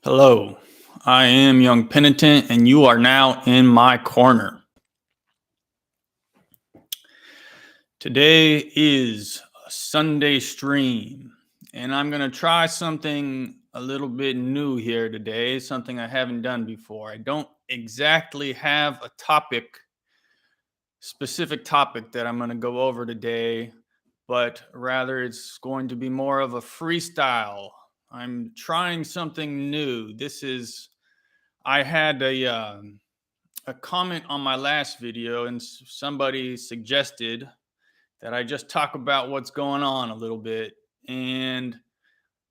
Hello, I am young Penitent, and you are now in my corner. Today is a Sunday stream, and I'm going to try something a little bit new here today, something I haven't done before. I don't exactly have a specific topic that I'm going to go over today, but rather it's going to be more of a freestyle. I'm trying something new. I had a comment on my last video, and somebody suggested that I just talk about what's going on a little bit and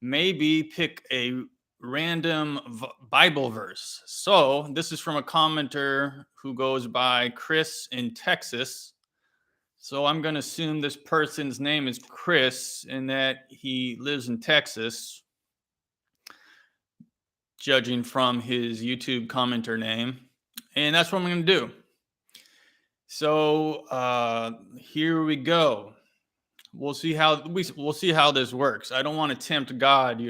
maybe pick a random Bible verse. So, this is from a commenter who goes by Chris in Texas. So, I'm going to assume this person's name is Chris and that he lives in Texas, judging from his YouTube commenter name. And that's what I'm going to do. So here we go. We'll see how this works. I don't want to tempt God,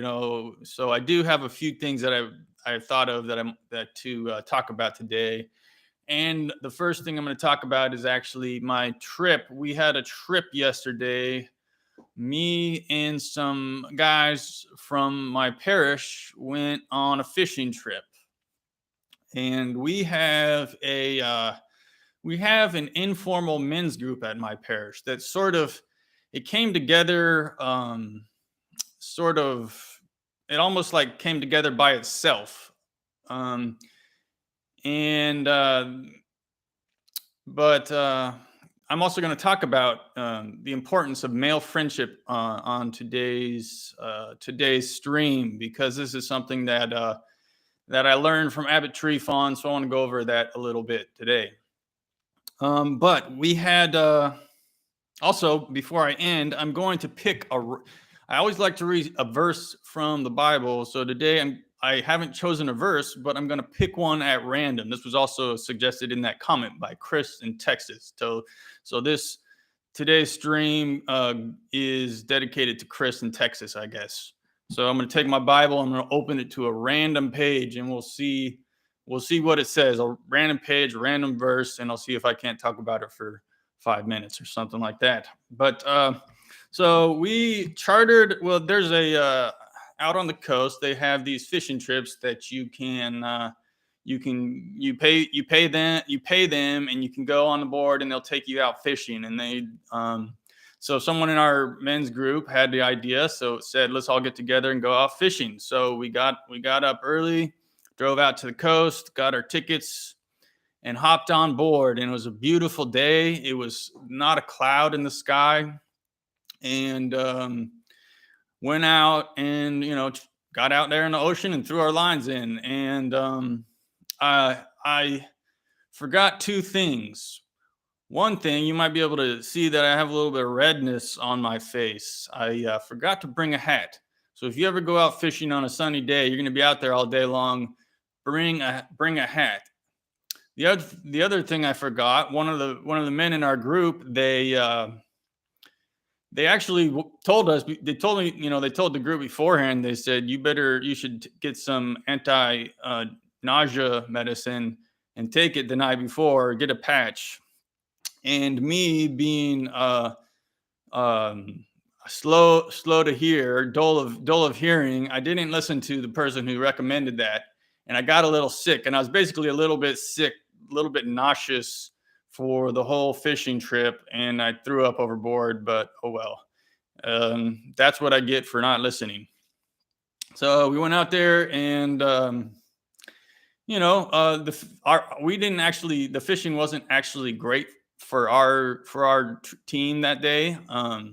So I do have a few things that I've thought of to talk about today. And the first thing I'm going to talk about is actually my trip. We had a trip yesterday. Me and some guys from my parish went on a fishing trip, and we have an informal men's group at my parish that it came together, it almost like came together by itself. And uh, but uh, I'm also going to talk about the importance of male friendship on today's stream, because this is something that I learned from Abbot Trifon. So I want to go over that a little bit today. But we had also, before I end, I'm going to I always like to read a verse from the Bible. So today I haven't chosen a verse, but I'm going to pick one at random. This was also suggested in that comment by Chris in Texas. So today's stream is dedicated to Chris in Texas, I guess. So I'm going to take my Bible, I'm going to open it to a random page, and we'll see what it says. A random page, random verse, and I'll see if I can't talk about it for 5 minutes or something like that. But so we chartered. Well, there's out on the coast, they have these fishing trips that you pay them, and you can go on the board, and they'll take you out fishing. And so someone in our men's group had the idea, so it said, let's all get together and go out fishing. So we got up early, drove out to the coast, got our tickets, and hopped on board. And it was a beautiful day. It was not a cloud in the sky. And went out and, got out there in the ocean and threw our lines in. And I forgot two things. One thing, you might be able to see that I have a little bit of redness on my face. I forgot to bring a hat. So if you ever go out fishing on a sunny day, you're going to be out there all day long. Bring a hat. The other thing I forgot, one of the men in our group, they actually told us. They told me, they told the group beforehand. They said you should get some anti-nausea medicine and take it the night before. Get a patch. And me being slow to hear, dull of hearing, I didn't listen to the person who recommended that, and I got a little sick. And I was basically a little bit sick, a little bit nauseous for the whole fishing trip, and I threw up overboard. But oh well, that's what I get for not listening. So we went out there, and the fishing wasn't actually great for our team that day. Not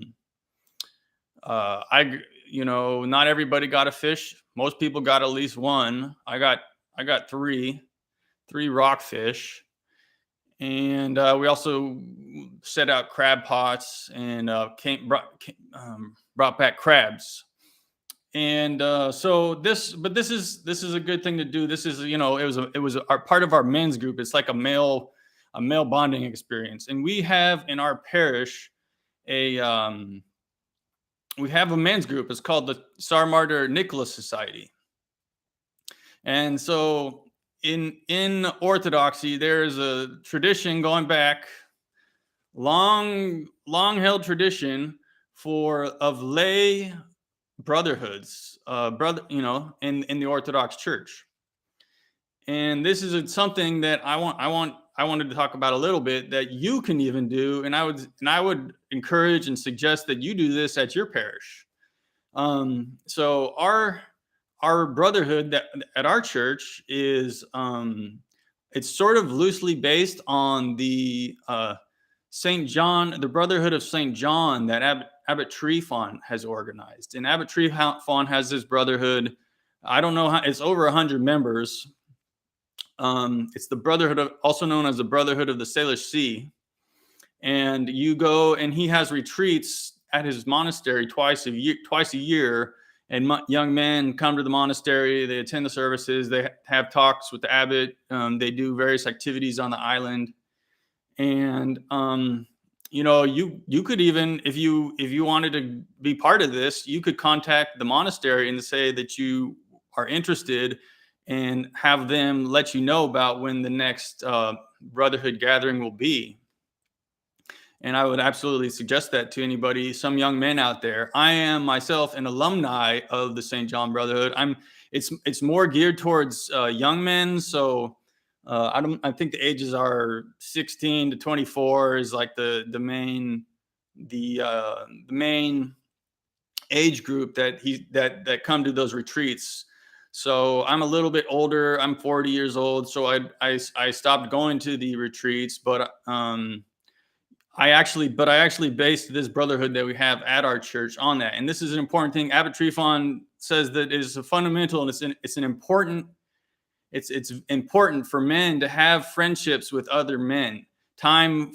everybody got a fish. Most people got at least one. I got three rockfish, and we also set out crab pots and brought back crabs. And so this is a good thing to do. This is, it was part of our men's group. It's like a male bonding experience. And we have in our parish we have a men's group. It's called the Tsar Martyr Nicholas Society. And so in Orthodoxy, there's a tradition going back, long held tradition for of lay brotherhoods, in the Orthodox Church. And this is something that I wanted to talk about a little bit that you can even do, and I would encourage and suggest that you do this at your parish. So our brotherhood that at our church is it's sort of loosely based on the St. John, the Brotherhood of St. John that Abbot Trifon has organized. And Abbot Trifon has this brotherhood. I don't know how, it's over 100 members. It's the Brotherhood of, also known as the Brotherhood of the Salish Sea. And you go, and he has retreats at his monastery twice a year. And young men come to the monastery, they attend the services, they have talks with the abbot, they do various activities on the island. And you could even, if you wanted to be part of this, you could contact the monastery and say that you are interested, and have them let you know about when the next brotherhood gathering will be. And I would absolutely suggest that to anybody, some young men out there. I am myself an alumni of the St. John Brotherhood. It's more geared towards young men. So I think the ages are 16 to 24 is like the main age group that come to those retreats. So I'm a little bit older. I'm 40 years old. So I stopped going to the retreats, but I actually based this brotherhood that we have at our church on that. And this is an important thing. Abbot Trifon says that it is a fundamental, and it's important for men to have friendships with other men. Time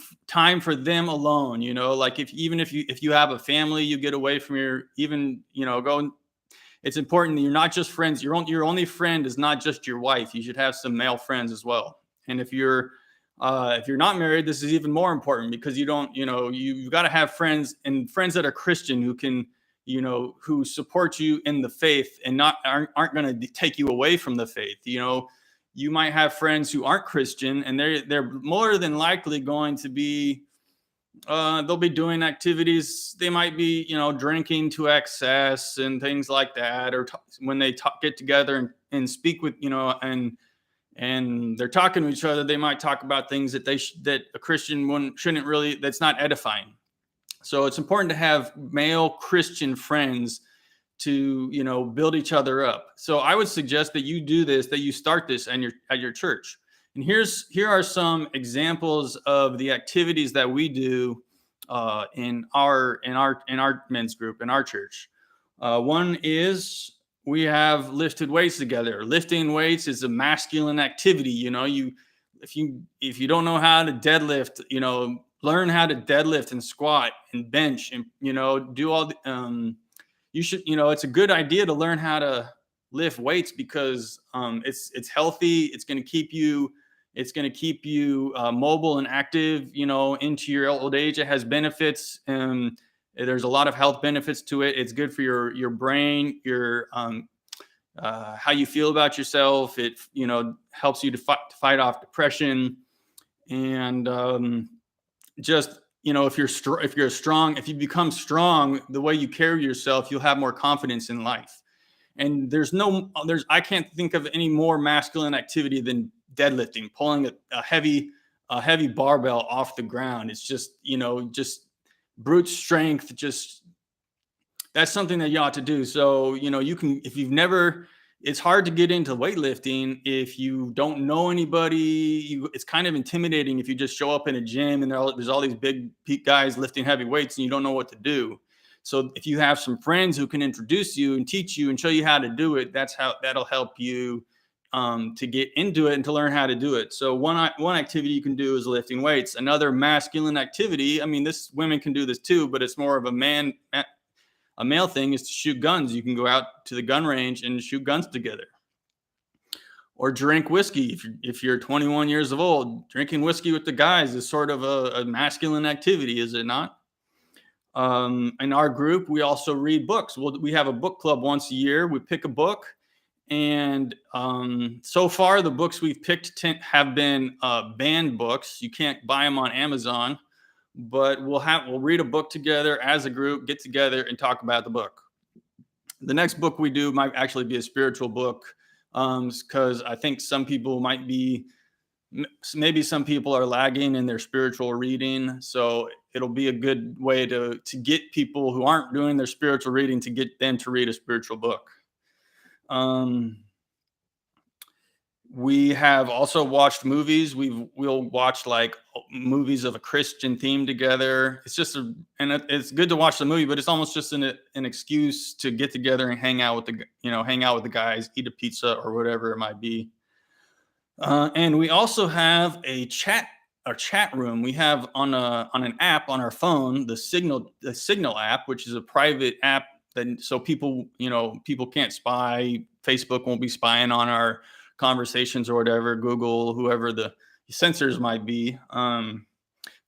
for them alone. Like if you have a family, you get away from go. It's important that you're not just friends. Your only friend is not just your wife. You should have some male friends as well. And if you're not married, this is even more important, because you've got to have friends, and friends that are Christian, who can, who support you in the faith and aren't going to take you away from the faith. You might have friends who aren't Christian, and they're more than likely going to be, they'll be doing activities. They might be, drinking to excess and things like that. Or when they get together and speak with, and they're talking to each other, they might talk about things that that a Christian shouldn't really, that's not edifying. So it's important to have male Christian friends to, build each other up. So I would suggest that you do this, that you start this at your church. And here are some examples of the activities that we do in our men's group in our church. One is, we have lifted weights together. Lifting weights is a masculine activity. If you don't know how to deadlift, learn how to deadlift and squat and bench, and do all the, you should, it's a good idea to learn how to lift weights, because it's healthy. It's going to keep you mobile and active, into your old age. It has benefits, and there's a lot of health benefits to it. It's good for your brain, your how you feel about yourself. It helps you to fight off depression, and just if you become strong, the way you carry yourself, you'll have more confidence in life. And I can't think of any more masculine activity than deadlifting, pulling a heavy barbell off the ground. It's just brute strength. That's something that you ought to do. So, you can, it's hard to get into weightlifting if you don't know anybody. It's kind of intimidating if you just show up in a gym and there's all these big guys lifting heavy weights and you don't know what to do. So if you have some friends who can introduce you and teach you and show you how to do it, that'll help you to get into it and to learn how to do it. So one activity you can do is lifting weights. Another masculine activity, women can do this too, but it's more of a male thing, is to shoot guns. You can go out to the gun range and shoot guns together. Or drink whiskey. If you're 21 years old, drinking whiskey with the guys is sort of a masculine activity, is it not? In our group, we also read books. We have a book club once a year. We pick a book, And so far, the books we've picked have been banned books. You can't buy them on Amazon, but we'll read a book together as a group, get together and talk about the book. The next book we do might actually be a spiritual book, because I think some people might be maybe some people are lagging in their spiritual reading, so it'll be a good way to get people who aren't doing their spiritual reading to get them to read a spiritual book. Um, we have also watched movies. We'll watch like movies of a Christian theme together. It's just it's good to watch the movie, but it's almost just an excuse to get together and hang out with hang out with the guys, eat a pizza or whatever it might be. And we also have a chat room. We have on an app on our phone, the Signal app, which is a private app that so people can't spy. Facebook won't be spying on our conversations or whatever. Google, whoever the censors might be.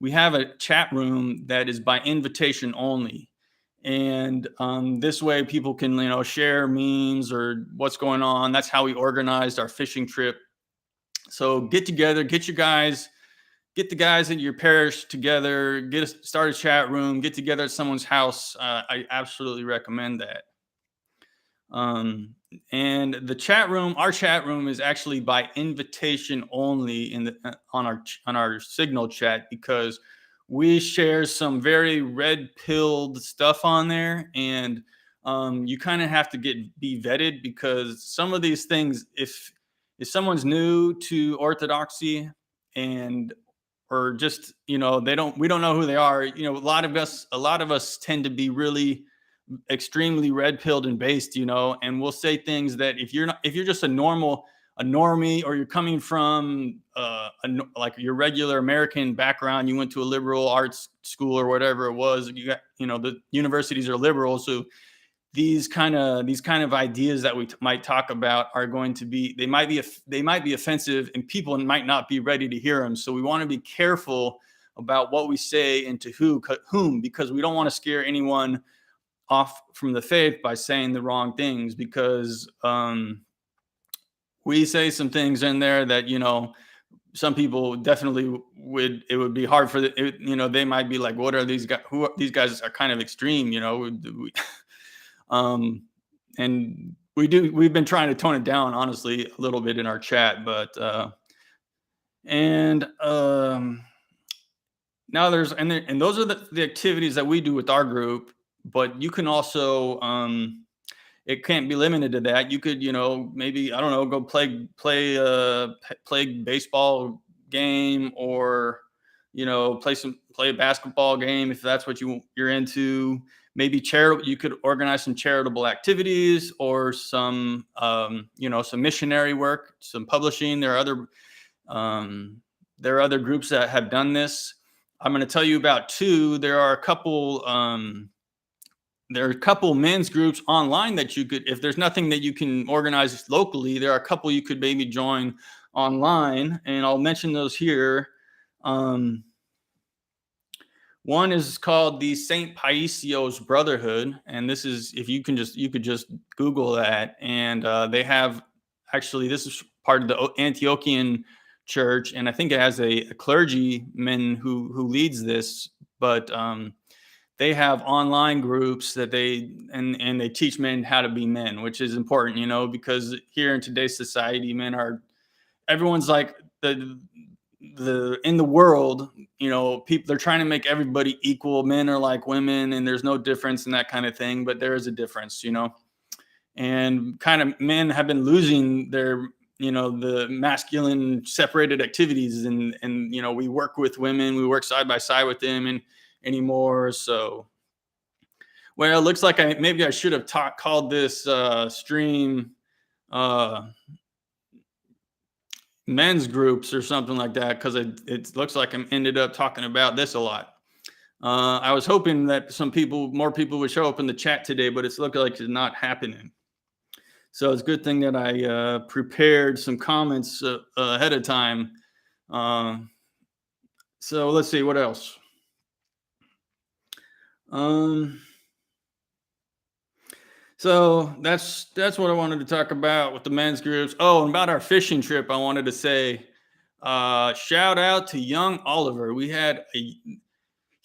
We have a chat room that is by invitation only. And this way people can share memes or what's going on. That's how we organized our fishing trip. So get together, get the guys in your parish together, start a chat room, get together at someone's house. I absolutely recommend that. And our chat room is actually by invitation only on our Signal chat, because we share some very red pilled stuff on there, and you kind of have to be vetted, because some of these things, if someone's new to orthodoxy and or just we don't know who they are, a lot of us tend to be really extremely red pilled and based, and we'll say things that if you're just a normie, or you're coming from like your regular American background, you went to a liberal arts school or whatever it was, the universities are liberal, so these kind of ideas that we might talk about are going to be they might be offensive, and people might not be ready to hear them. So we want to be careful about what we say and to whom, because we don't want to scare anyone off from the faith by saying the wrong things, because we say some things in there that some people definitely would be hard for they might be like, what are these guys, these guys are kind of extreme, and we've been trying to tone it down, honestly, a little bit in our chat, but and now and those are the activities that we do with our group. But you can also it can't be limited to that. You could maybe, I don't know, go play baseball game, or play a basketball game if that's what you're into. Maybe you could organize some charitable activities, or some some missionary work, some publishing. There are other groups that have done this. I'm going to tell you about two. There are a couple men's groups online that you could, if there's nothing that you can organize locally, there are a couple you could maybe join online, and I'll mention those here. One is called the St. Paisio's Brotherhood, and this is, if you could just Google that, and they have, actually, this is part of the Antiochian church, and I think it has a clergyman who leads this, but they have online groups that they teach men how to be men, which is important, because here in today's society, everyone's like in the world, people, they're trying to make everybody equal. Men are like women, and there's no difference in that kind of thing, but there is a difference, and kind of men have been losing their, the masculine separated activities, and we work with women, we work side by side with them, and anymore. So, well, it looks like maybe I should have called this stream men's groups or something like that, because it looks like I ended up talking about this a lot. I was hoping that more people would show up in the chat today, but it's looking like it's not happening. So it's a good thing that I prepared some comments ahead of time. So let's see what else. So that's what I wanted to talk about with the men's groups. Oh, and about our fishing trip, I wanted to say, shout out to young Oliver. We had a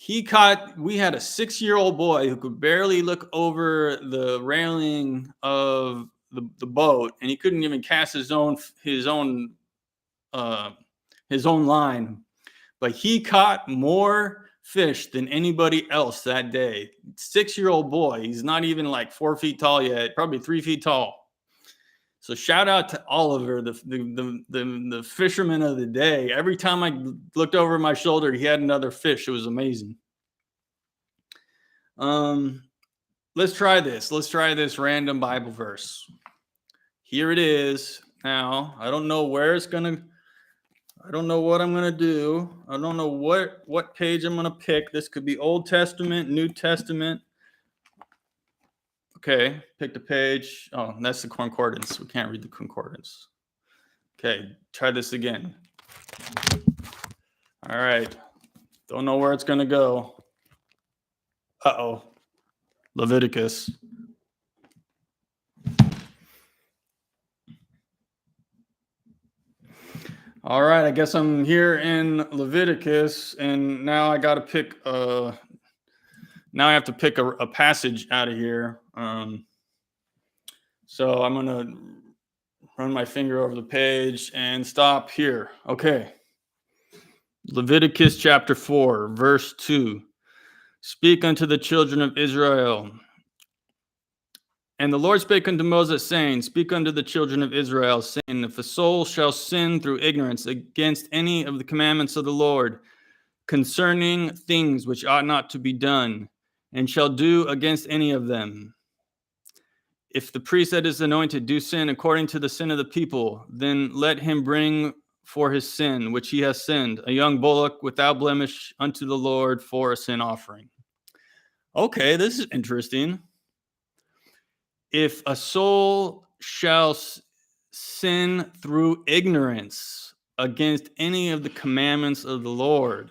6-year-old boy who could barely look over the railing of the boat, and he couldn't even cast uh, his own line. But he caught more fish than anybody else that day. 6-year-old boy. He's not even like 4 feet tall yet, probably 3 feet tall. So shout out to Oliver, the fisherman of the day. Every time I looked over my shoulder, he had another fish. It was amazing. Um, let's try this. Let's try this random Bible verse. Here it is. Now, I don't know where it's gonna. I don't know what I'm gonna do. I don't know what page I'm gonna pick. This could be Old Testament, New Testament. Okay, pick the page. Oh, that's the concordance. We can't read the concordance. Okay, try this again. All right. Don't know where it's gonna go. Uh-oh. Leviticus. All right, I guess I'm here in Leviticus, and now I got to pick. Now I have to pick a passage out of here. So I'm gonna run my finger over the page and stop here. Okay. Leviticus chapter 4, verse 2. Speak unto the children of Israel. And the Lord spake unto Moses, saying, Speak unto the children of Israel, saying, If a soul shall sin through ignorance against any of the commandments of the Lord, concerning things which ought not to be done, and shall do against any of them, if the priest that is anointed do sin according to the sin of the people, then let him bring for his sin, which he has sinned, a young bullock without blemish unto the Lord for a sin offering. Okay, this is interesting. If a soul shall sin through ignorance against any of the commandments of the Lord.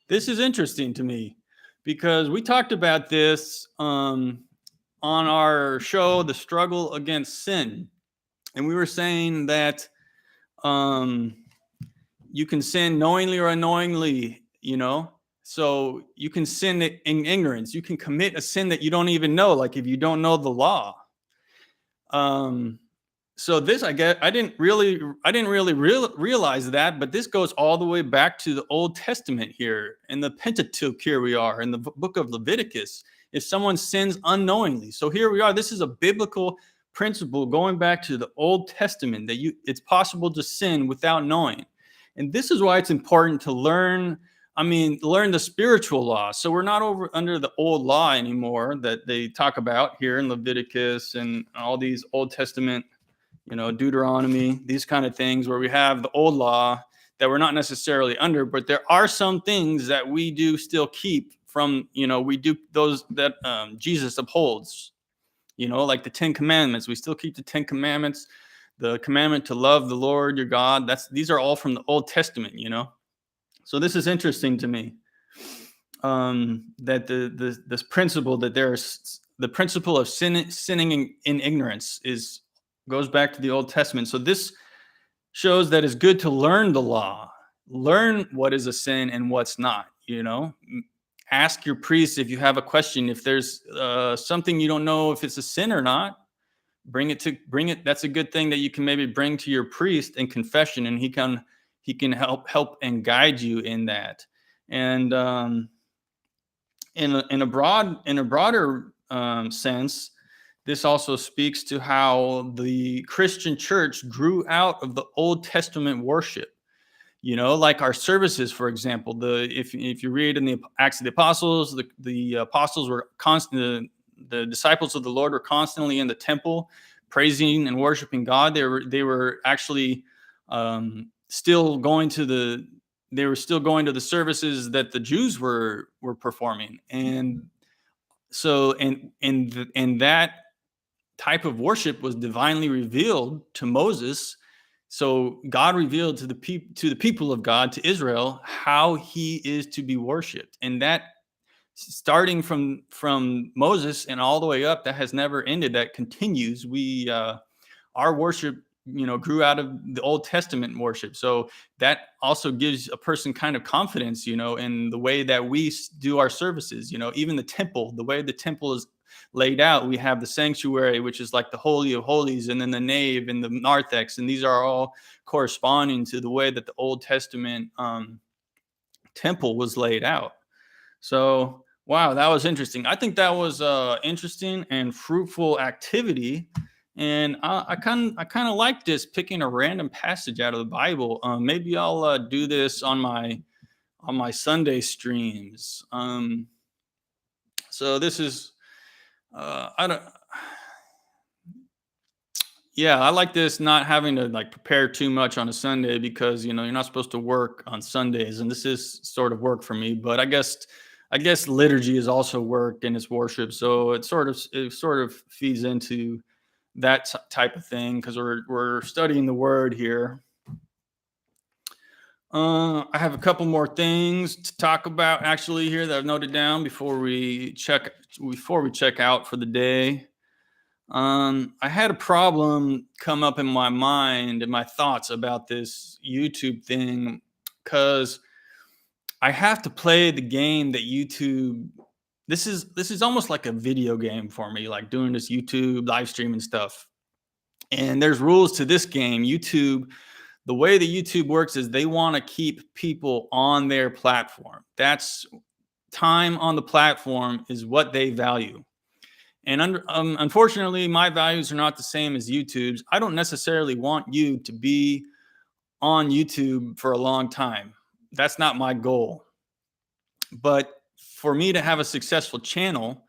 This is interesting to me because we talked about this on our show, The Struggle Against Sin. And we were saying that you can sin knowingly or unknowingly, So you can sin in ignorance. You can commit a sin that you don't even know, like if you don't know the law. So this, I didn't really realize that, but this goes all the way back to the Old Testament here in the Pentateuch. Here we are in the book of Leviticus. If someone sins unknowingly, so here we are. This is a biblical principle going back to the Old Testament that it's possible to sin without knowing, and this is why it's important to learn the spiritual law. So we're not under the old law anymore that they talk about here in Leviticus and all these Old Testament, Deuteronomy, these kind of things where we have the old law that we're not necessarily under, but there are some things that we do still keep from, we do those that Jesus upholds, like the 10 Commandments. We still keep the 10 Commandments, the commandment to love the Lord your God. These are all from the Old Testament, So this is interesting to me, that this principle that there's the principle of sinning in ignorance goes back to the Old Testament. So this shows that it's good to learn the law, learn what is a sin and what's not. Ask your priest if you have a question. If there's something you don't know if it's a sin or not, bring it. That's a good thing that you can maybe bring to your priest in confession, and he can help and guide you in that. And in a broader sense, this also speaks to how the Christian church grew out of the Old Testament worship. Like our services, for example. If you read in the Acts of the Apostles, the apostles were constant. The disciples of the Lord were constantly in the temple, praising and worshiping God. They were actually still going to the services that the Jews were performing, and so and that type of worship was divinely revealed to Moses. So God revealed to the people of God, to Israel, how he is to be worshipped, and that starting from Moses and all the way up, that has never ended. That continues. Our worship, grew out of the Old Testament worship. So that also gives a person kind of confidence, in the way that we do our services. Even the temple, the way the temple is laid out, we have the sanctuary, which is like the Holy of Holies, and then the nave and the narthex, and these are all corresponding to the way that the Old Testament temple was laid out. So, wow, that was interesting. I think that was interesting and fruitful activity, and I kind of like this, picking a random passage out of the Bible. Maybe I'll do this on my Sunday streams. So this is I don't. Yeah, I like this, not having to like prepare too much on a Sunday, because you're not supposed to work on Sundays, and this is sort of work for me. But I guess liturgy is also work and it's worship, so it sort of feeds into that type of thing, because we're studying the Word here. I have a couple more things to talk about actually here that I've noted down before we check out for the day. I had a problem come up in my mind and my thoughts about this YouTube thing, because I have to play the game that YouTube. This is almost like a video game for me, like doing this YouTube live stream and stuff. And there's rules to this game. YouTube, the way that YouTube works is they want to keep people on their platform. That's time on the platform is what they value. And unfortunately, my values are not the same as YouTube's. I don't necessarily want you to be on YouTube for a long time. That's not my goal. But for me to have a successful channel,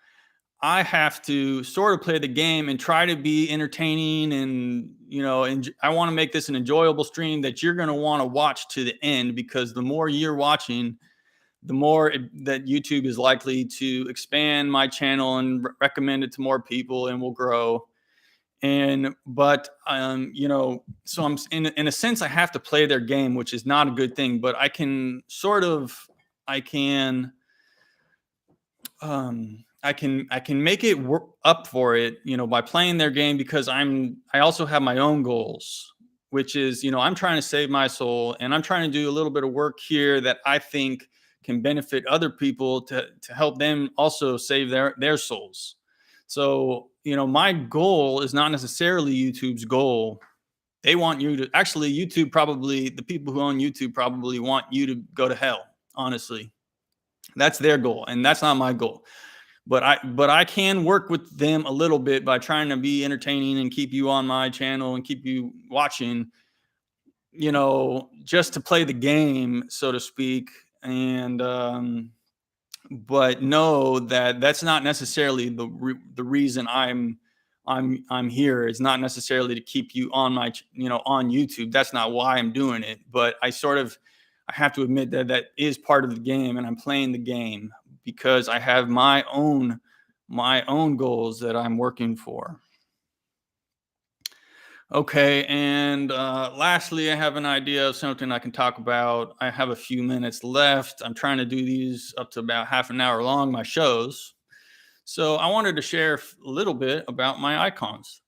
I have to sort of play the game and try to be entertaining, and I want to make this an enjoyable stream that you're going to want to watch to the end, because the more you're watching, the more that YouTube is likely to expand my channel and recommend it to more people, and will grow. But so I'm in a sense, I have to play their game, which is not a good thing. But I can make it work up for it, by playing their game, because I also have my own goals, which is, I'm trying to save my soul, and I'm trying to do a little bit of work here that I think can benefit other people to help them also save their souls. So, my goal is not necessarily YouTube's goal. They want you to actually, the people who own YouTube probably want you to go to hell. Honestly, that's their goal, and that's not my goal. But I can work with them a little bit by trying to be entertaining and keep you on my channel and keep you watching, just to play the game, so to speak. And but know that that's not necessarily the reason I'm here. It's not necessarily to keep you on on YouTube. That's not why I'm doing it. But I have to admit that is part of the game, and I'm playing the game because I have my own goals that I'm working for. Okay, and lastly, I have an idea of something I can talk about. I have a few minutes left. I'm trying to do these up to about half an hour long, my shows. So I wanted to share a little bit about my icons.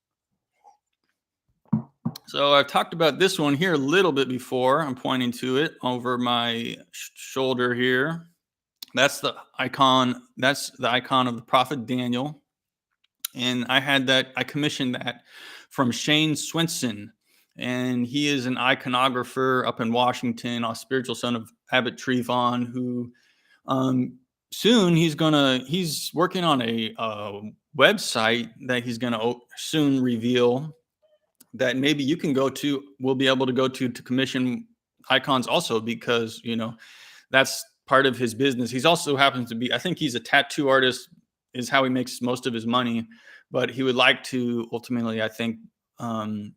So I've talked about this one here a little bit before. I'm pointing to it over my shoulder here. That's the icon. That's the icon of the prophet Daniel. And I commissioned that from Shane Swenson. And he is an iconographer up in Washington, a spiritual son of Abbot Trevon, who soon he's working on a website that he's going to soon reveal, that maybe you can we'll be able to go to commission icons also, because, that's part of his business. He's also happens to be, I think he's a tattoo artist, is how he makes most of his money, but he would like to ultimately, I think, earn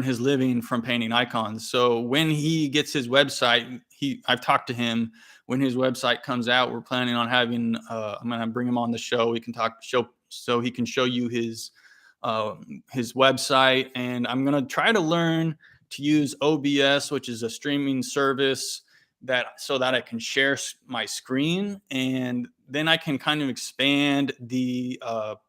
his living from painting icons. So when he gets his website, I've talked to him. When his website comes out, we're planning on having, I'm going to bring him on the show. We can so he can show you his website. And I'm going to try to learn to use OBS, which is a streaming service, that so that I can share my screen, and then I can kind of expand the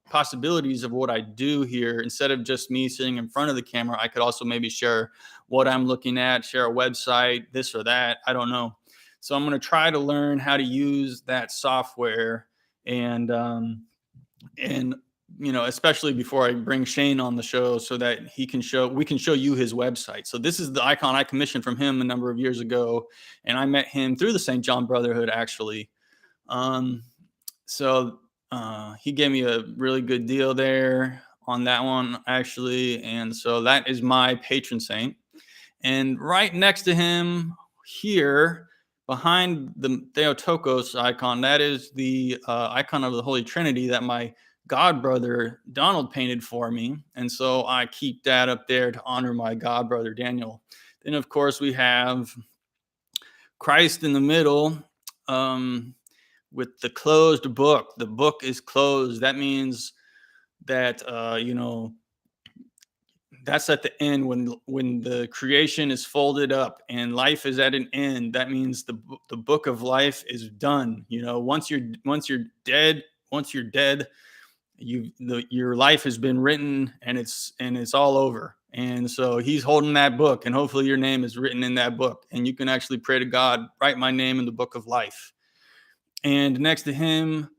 possibilities of what I do here. Instead of just me sitting in front of the camera, I could also maybe share what I'm looking at, share a website, this or that. I don't know. So I'm going to try to learn how to use that software, and and especially before I bring Shane on the show, so that we can show you his website. So this is the icon I commissioned from him a number of years ago, and I met him through the St. John Brotherhood, actually. um so he gave me a really good deal there on that one, actually, and so that is my patron saint. And right next to him here, behind the Theotokos icon, that is the icon of the Holy Trinity that my god brother Donald painted for me. And so I keep that up there to honor my god brother Daniel. Then, of course, we have Christ in the middle, um, with the closed book. The book is closed. That means that, that's at the end, when the creation is folded up and life is at an end. That means the book of life is done. Once you're dead, your life has been written, and it's all over. And so he's holding that book, and hopefully your name is written in that book, and you can actually pray to God, write my name in the book of life. And next to him,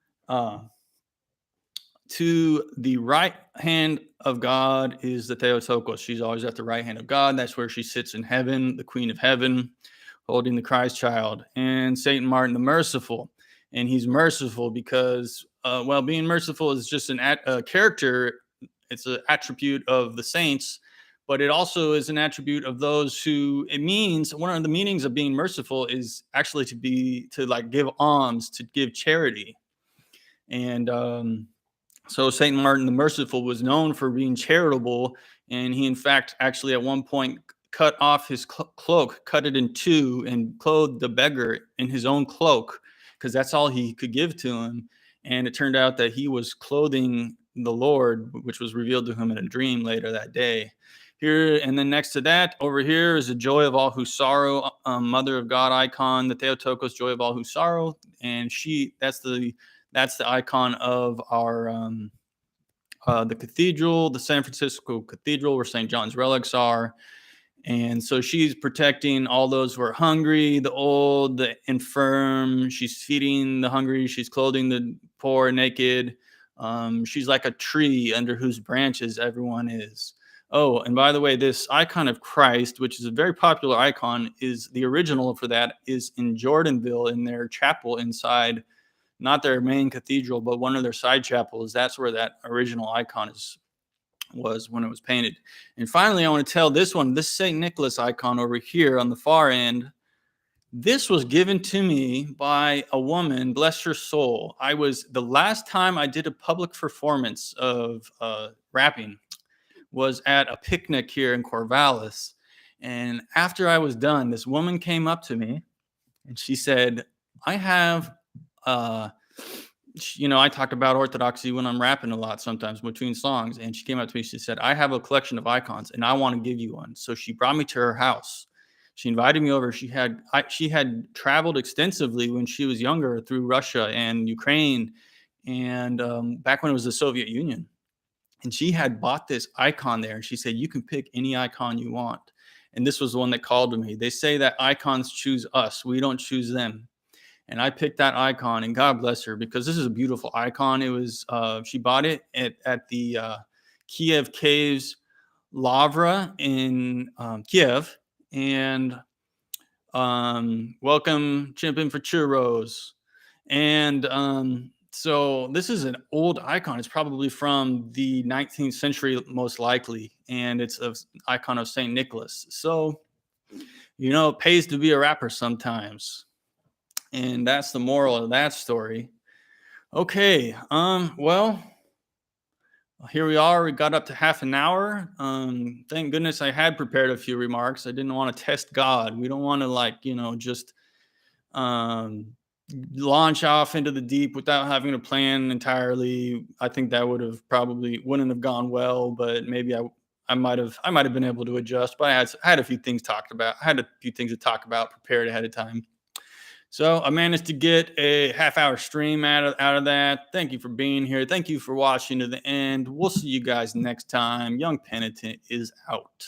to the right hand of God, is the Theotokos. She's always at the right hand of God. That's where she sits in heaven, the Queen of Heaven, holding the Christ child. And Saint Martin the Merciful. And he's merciful because, being merciful is just a character. It's an attribute of the saints, but it also is an attribute of those who, it means, one of the meanings of being merciful is actually to like give alms, to give charity. And so Saint Martin the Merciful was known for being charitable, and he, in fact, actually at one point cut off his cloak, cut it in two, and clothed the beggar in his own cloak, because that's all he could give to him. And it turned out that he was clothing the Lord, which was revealed to him in a dream later that day. Here, and then next to that, over here, is the Joy of All Who Sorrow, Mother of God icon, the Theotokos, Joy of All Who Sorrow, and that's the icon of our the cathedral, the San Francisco Cathedral, where St. John's relics are. And so she's protecting all those who are hungry, the old, the infirm. She's feeding the hungry. She's clothing the poor and naked. She's like a tree under whose branches everyone is. Oh, and by the way, this icon of Christ, which is a very popular icon, is the original for that is in Jordanville, in their chapel inside, not their main cathedral, but one of their side chapels. That's where that original icon was when it was painted. And finally, I want to tell this St. Nicholas icon over here on the far end. This was given to me by a woman, bless her soul. The last time I did a public performance of rapping was at a picnic here in Corvallis. And after I was done, this woman came up to me and she said, I have I talk about orthodoxy when I'm rapping a lot, sometimes between songs. And she came up to me, she said, I have a collection of icons and I want to give you one. So she brought me to her house. She invited me over. She had traveled extensively when she was younger through Russia and Ukraine, and back when it was the Soviet Union. And she had bought this icon there. And she said, you can pick any icon you want. And this was the one that called to me. They say that icons choose us. We don't choose them. And I picked that icon, and God bless her, because this is a beautiful icon. It was she bought it at the Kiev Caves Lavra in Kiev, and welcome chimping for churros. And so this is an old icon. It's probably from the 19th century, most likely, and it's an icon of Saint Nicholas. So it pays to be a rapper sometimes. And that's the moral of that story. Okay. Well, here we are. We got up to half an hour. Thank goodness I had prepared a few remarks. I didn't want to test God. We don't want to just launch off into the deep without having a plan entirely. I think that wouldn't have gone well, but maybe I might have been able to adjust, but I had a few things talked about. I had a few things to talk about prepared ahead of time. So I managed to get a half-hour stream out of that. Thank you for being here. Thank you for watching to the end. We'll see you guys next time. Young Penitent is out.